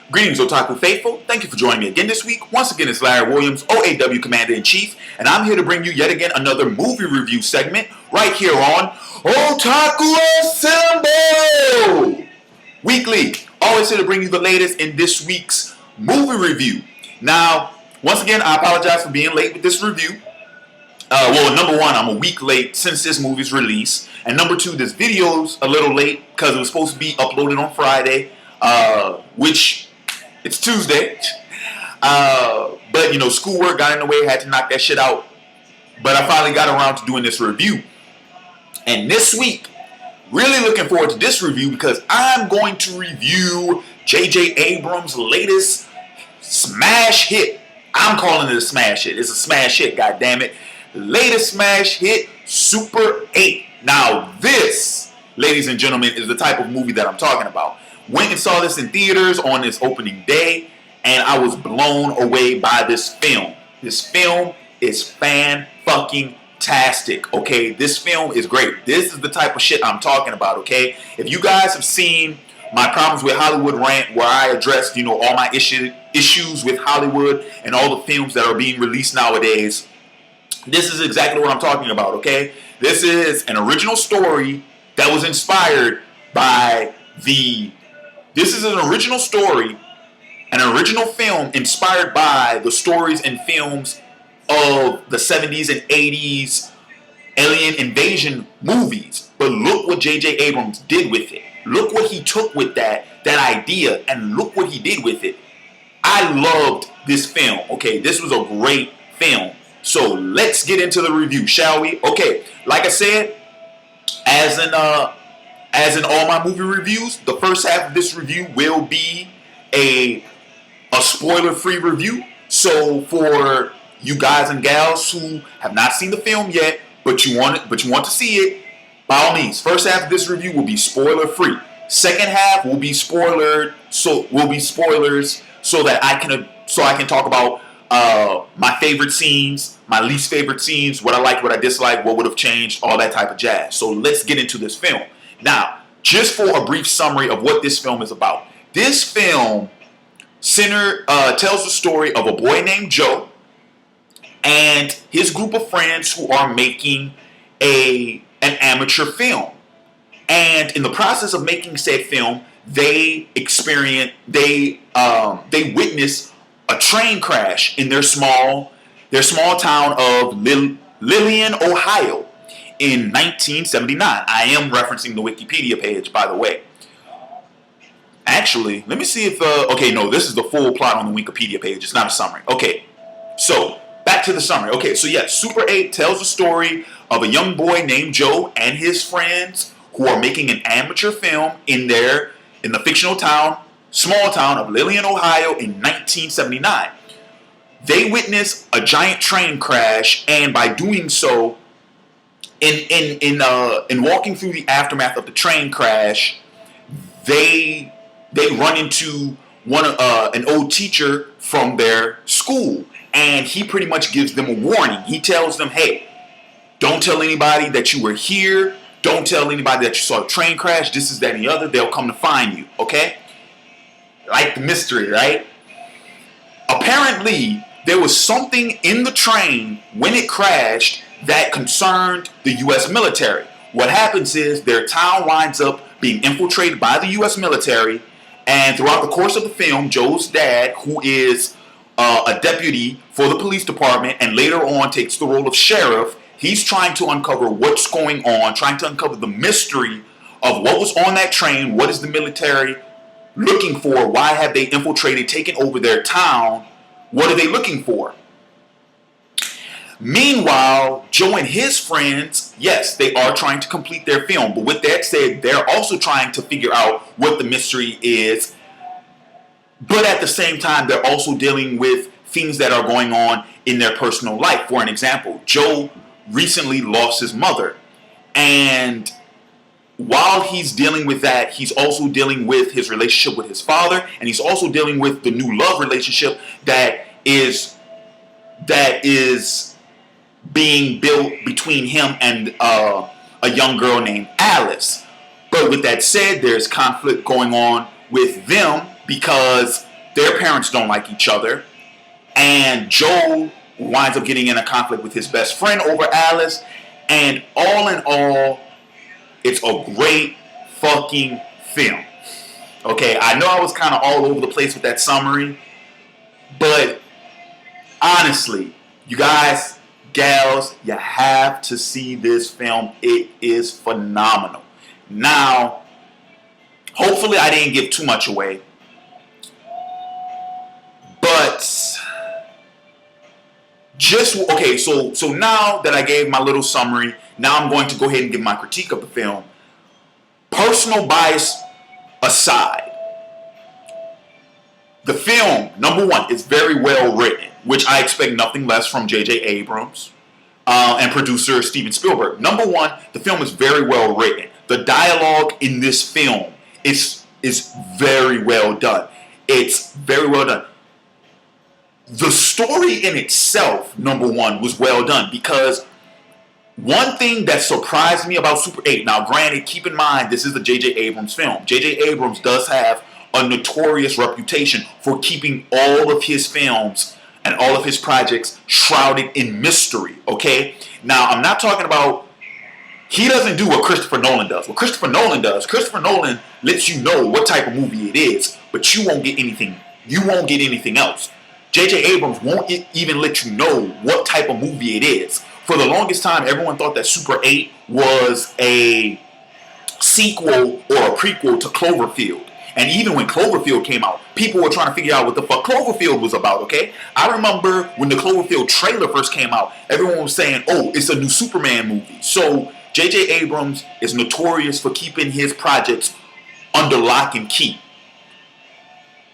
Greetings, Otaku Faithful. Thank you for joining me again this week. Once again, it's Larry Williams, OAW Commander-in-Chief, and I'm here to bring you yet again another movie review segment right here on Otaku Assemble! Weekly. Always here to bring you the latest in this week's movie review. Now, once again, I apologize for being late with this review. Number one, I'm a week late since this movie's release. And number two, this video's a little late because it was supposed to be uploaded on Friday, which it's Tuesday. But, schoolwork got in the way, had to knock that shit out. But I finally got around to doing this review. And this week, really looking forward to this review because I'm going to review J.J. Abrams' latest smash hit. I'm calling it a smash hit. It's a smash hit, goddammit. Latest smash hit, Super 8. Now this, ladies and gentlemen, is the type of movie that I'm talking about. Went and saw this in theaters on its opening day, and I was blown away by this film. This film is fan-fucking-tastic, okay? This film is great. This is the type of shit I'm talking about, okay? If you guys have seen my Problems with Hollywood rant, where I addressed, all my issues with Hollywood and all the films that are being released nowadays, this is exactly what I'm talking about, okay? This is an original story that was inspired by This is an original story, an original film inspired by the stories and films of the 70s and 80s alien invasion movies. But look what J.J. Abrams did with it. Look what he took with that idea, and look what he did with it. I loved this film, okay? This was a great film. So let's get into the review, shall we? Okay, like I said, as in all my movie reviews, the first half of this review will be a spoiler-free review. So for you guys and gals who have not seen the film yet, but you want to see it, by all means, first half of this review will be spoiler-free. Second half will be spoilers, so that I can talk about my favorite scenes, my least favorite scenes, what I liked, what I disliked, what would have changed, all that type of jazz. So let's get into this film. Now, just for a brief summary of what this film is about. This film tells the story of a boy named Joe and his group of friends who are making an amateur film. And in the process of making said film, they witness a train crash in their small town of Lillian, Ohio in 1979. I am referencing the Wikipedia page, by the way. Actually, let me see if... this is the full plot on the Wikipedia page. It's not a summary. Okay, so back to the summary. Okay, so yeah, Super 8 tells the story of a young boy named Joe and his friends who are making an amateur film in the fictional small town of Lillian, Ohio in 1979. They witness a giant train crash, and by doing so, in walking through the aftermath of the train crash, they run into an old teacher from their school, and he pretty much gives them a warning. He tells them, hey, don't tell anybody that you were here. Don't tell anybody that you saw a train crash. This is that and the other. They'll come to find you, okay? Like the mystery, right? Apparently, there was something in the train when it crashed that concerned the U.S. military. What happens is their town winds up being infiltrated by the U.S. military, and throughout the course of the film, Joe's dad, who is a deputy for the police department and later on takes the role of sheriff, he's trying to uncover what's going on, trying to uncover the mystery of what was on that train, what is the military looking for, why have they infiltrated, taken over their town, what are they looking for? Meanwhile, Joe and his friends, yes, they are trying to complete their film. But with that said, they're also trying to figure out what the mystery is. But at the same time, they're also dealing with things that are going on in their personal life. For an example, Joe recently lost his mother. And while he's dealing with that, he's also dealing with his relationship with his father. And he's also dealing with the new love relationship that is being built between him and a young girl named Alice. But with that said, there's conflict going on with them because Their parents don't like each other. And Joe winds up getting in a conflict with his best friend over Alice. And all in all, it's a great fucking film. Okay, I know I was kind of all over the place with that summary. But honestly, you guys, gals, you have to see this film. It is phenomenal. Now, hopefully I didn't give too much away. But so now that I gave my little summary, now I'm going to go ahead and give my critique of the film. Personal bias aside, the film, number one, is very well written, which I expect nothing less from J.J. Abrams and producer Steven Spielberg. Number one, the film is very well written. The dialogue in this film is very well done. It's very well done. The story in itself, number one, was well done, because one thing that surprised me about Super 8, now granted, keep in mind, this is the J.J. Abrams film. J.J. Abrams does have a notorious reputation for keeping all of his films and all of his projects shrouded in mystery, okay? Now, I'm not talking about, he doesn't do what Christopher Nolan does. What Christopher Nolan does, Christopher Nolan lets you know what type of movie it is, but you won't get anything. You won't get anything else. J.J. Abrams won't even let you know what type of movie it is. For the longest time, everyone thought that Super 8 was a sequel or a prequel to Cloverfield. And even when Cloverfield came out, people were trying to figure out what the fuck Cloverfield was about, okay? I remember when the Cloverfield trailer first came out, everyone was saying, oh, it's a new Superman movie. So J.J. Abrams is notorious for keeping his projects under lock and key.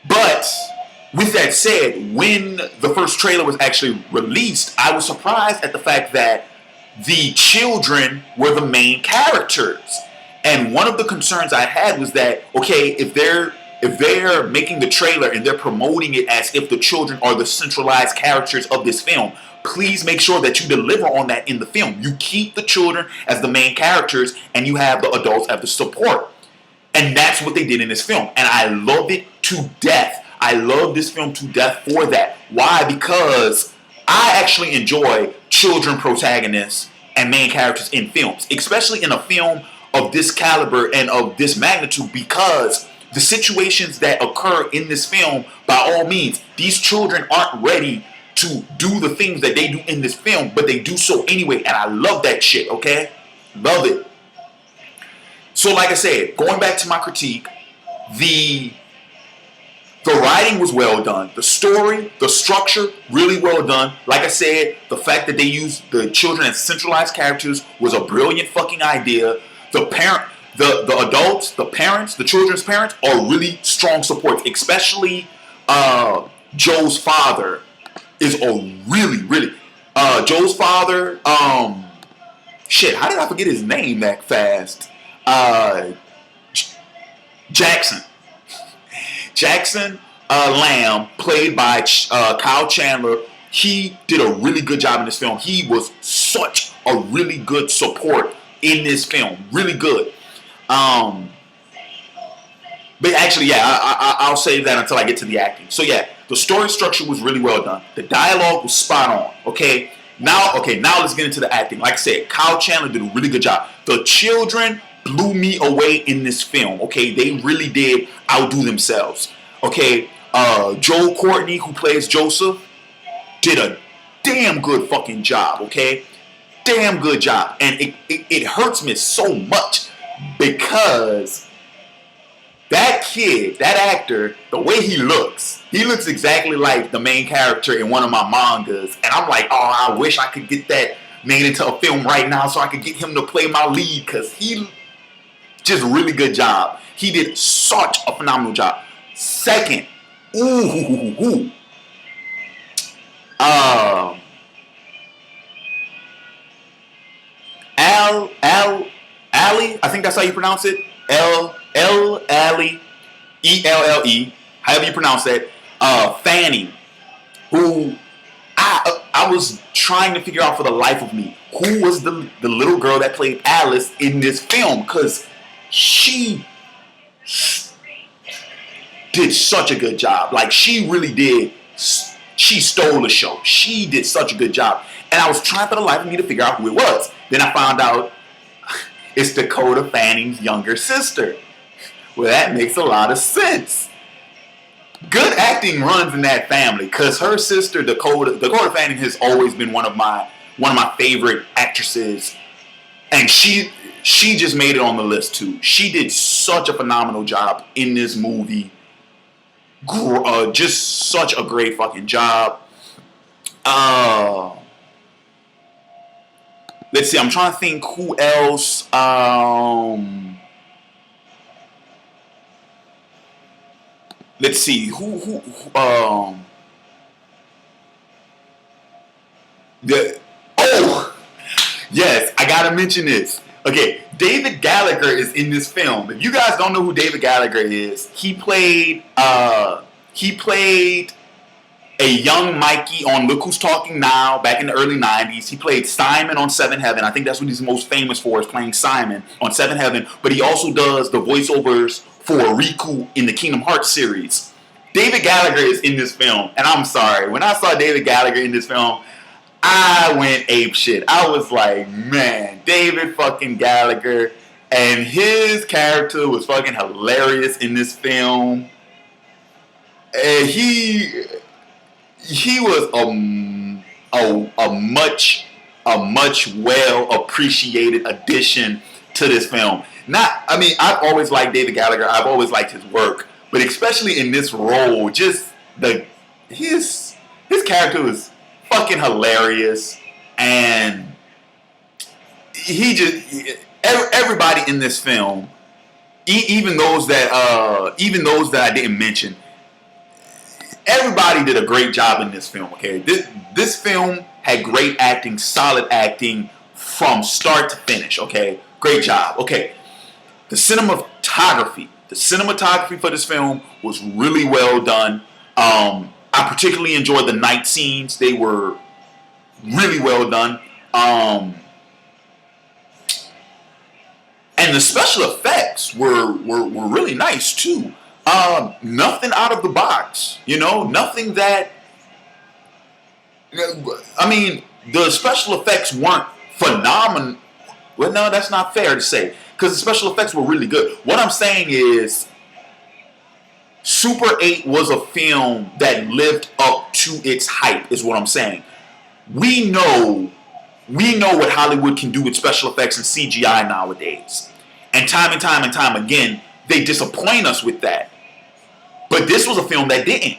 But with that said, when the first trailer was actually released, I was surprised at the fact that the children were the main characters. And one of the concerns I had was that, okay, if they're making the trailer and they're promoting it as if the children are the centralized characters of this film, please make sure that you deliver on that in the film. You keep the children as the main characters and you have the adults as the support. And that's what they did in this film. And I love it to death. I love this film to death for that. Why? Because I actually enjoy children protagonists and main characters in films, especially in a film of this caliber and of this magnitude, because the situations that occur in this film, by all means, these children aren't ready to do the things that they do in this film, but they do so anyway, and I love that shit, okay? Love it. So like I said, going back to my critique, the writing was well done. The story, the structure, really well done. Like I said, the fact that they used the children as centralized characters was a brilliant fucking idea. The adults, the parents, the children's parents are really strong supports. Especially Joe's father is a really Joe's father. Shit, how did I forget his name that fast? Jackson Lamb, played by Kyle Chandler, he did a really good job in this film. He was such a really good support in this film. Really good. But actually, yeah, I'll save that until I get to the acting. So yeah, the story structure was really well done. The dialogue was spot on. Okay, now let's get into the acting. Like I said, Kyle Chandler did a really good job. The children blew me away in this film. Okay, they really did outdo themselves. Okay, Joel Courtney, who plays Joseph, did a damn good fucking job. Okay, damn good job, and it hurts me so much because that kid, that actor, the way he looks exactly like the main character in one of my mangas, and I'm like, oh, I wish I could get that made into a film right now so I could get him to play my lead, because he just really good job. He did such a phenomenal job. Second, Ali, I think that's how you pronounce it. Ali, E-L-L-E, however you pronounce that. Fanny, who I was trying to figure out for the life of me, who was the little girl that played Alice in this film, because she did such a good job. Like, she really did. She stole the show. She did such a good job. And I was trying for the life of me to figure out who it was. Then I found out it's Dakota Fanning's younger sister. Well, that makes a lot of sense. Good acting runs in that family, because her sister Dakota Fanning has always been one of my favorite actresses, and she just made it on the list too. She did such a phenomenal job in this movie. Just such a great fucking job. Let's see. I'm trying to think who else. Let's see yes, I gotta mention this. Okay, David Gallagher is in this film. If you guys don't know who David Gallagher is, he played a young Mikey on Look Who's Talking Now back in the early 90s. He played Simon on Seventh Heaven. I think that's what he's most famous for, is playing Simon on Seventh Heaven. But he also does the voiceovers for Riku in the Kingdom Hearts series. David Gallagher is in this film. And I'm sorry, when I saw David Gallagher in this film, I went apeshit. I was like, man, David fucking Gallagher. And his character was fucking hilarious in this film. And he was a much well appreciated addition to this film. I've always liked David Gallagher. I've always liked his work, but especially in this role, just his character was fucking hilarious, and everybody in this film, even those that I didn't mention. Everybody did a great job in this film, okay? This film had great acting, solid acting from start to finish, okay? Great job. Okay. The cinematography for this film was really well done. I particularly enjoyed the night scenes. They were really well done. And the special effects were really nice too. Nothing out of the box, nothing that, the special effects weren't phenomenal. Well, no, that's not fair to say, because the special effects were really good. What I'm saying is, Super 8 was a film that lived up to its hype, is what I'm saying. We know what Hollywood can do with special effects and CGI nowadays. And time again, they disappoint us with that. But this was a film that didn't.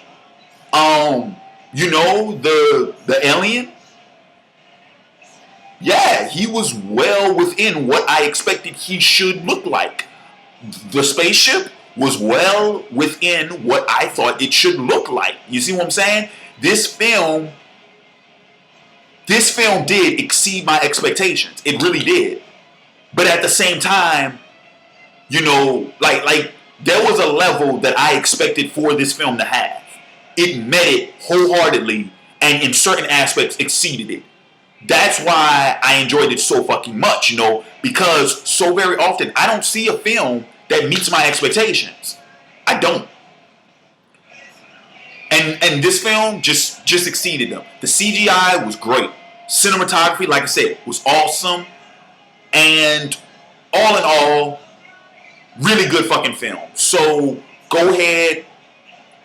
The alien? Yeah, he was well within what I expected he should look like. The spaceship was well within what I thought it should look like. You see what I'm saying? This film did exceed my expectations. It really did. But at the same time, there was a level that I expected for this film to have. It met it wholeheartedly, and in certain aspects exceeded it. That's why I enjoyed it so fucking much, because so very often I don't see a film that meets my expectations. I don't. And this film just exceeded them. The CGI was great. Cinematography, like I said, was awesome. And all in all, really good fucking film. So go ahead,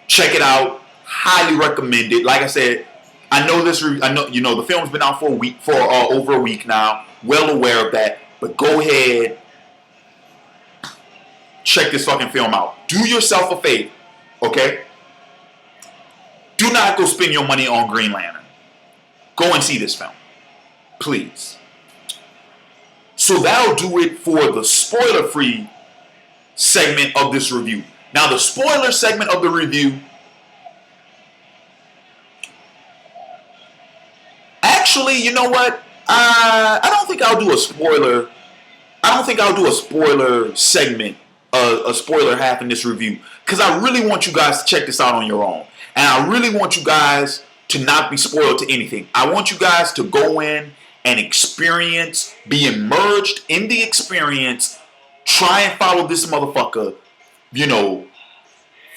check it out. Highly recommend it. Like I said, I know the film's been out for over a week now. Well aware of that. But go ahead, check this fucking film out. Do yourself a favor, okay? Do not go spend your money on Green Lantern. Go and see this film, please. So that'll do it for the spoiler-free segment of this review. Now, the spoiler segment of the review, actually, you know what? I don't think I'll do a spoiler. I don't think I'll do a spoiler segment, a spoiler half in this review, because I really want you guys to check this out on your own, and I really want you guys to not be spoiled to anything. I want you guys to go in and experience, be immersed in the experience, try and follow this motherfucker,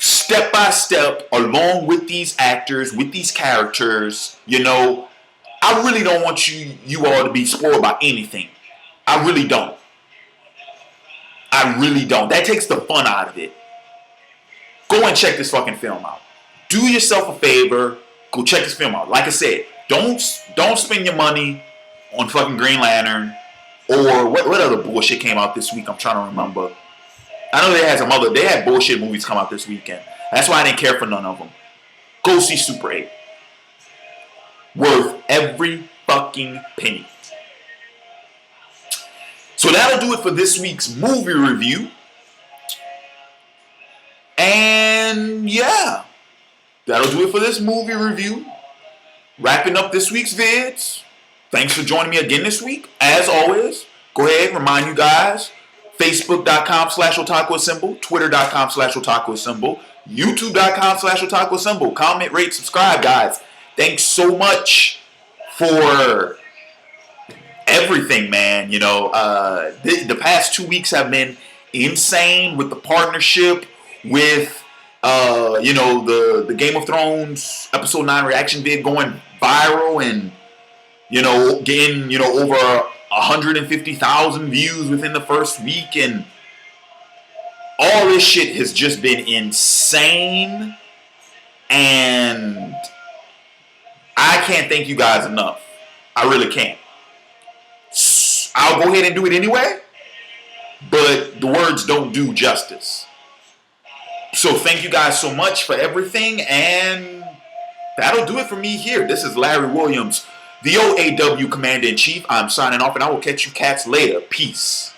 step by step, along with these actors, with these characters. You know, I really don't want you all to be spoiled by anything. I really don't. I really don't. That takes the fun out of it. Go and check this fucking film out. Do yourself a favor. Go check this film out. Like I said, don't spend your money on fucking Green Lantern or what other bullshit came out this week. I'm trying to remember. I know they had bullshit movies come out this weekend. That's why I didn't care for none of them. Go see Super 8. Worth every fucking penny. So that'll do it for this week's movie review. And yeah, that'll do it for this movie review. Wrapping up this week's vids. Thanks for joining me again this week. As always, go ahead, remind you guys, Facebook.com/OtakuAssemble, Twitter.com/OtakuAssemble, YouTube.com/OtakuAssemble. Comment, rate, subscribe, guys. Thanks so much for everything, man. You know, the past 2 weeks have been insane with the partnership with, you know, the Game of Thrones episode 9 reaction vid going viral and, you know, getting, you know, over 150,000 views within the first week, and all this shit has just been insane, and I can't thank you guys enough. I really can't. I'll go ahead and do it anyway, but the words don't do justice. So thank you guys so much for everything, and that'll do it for me here. This is Larry Williams, the OAW Commander-in-Chief. I'm signing off, and I will catch you cats later. Peace.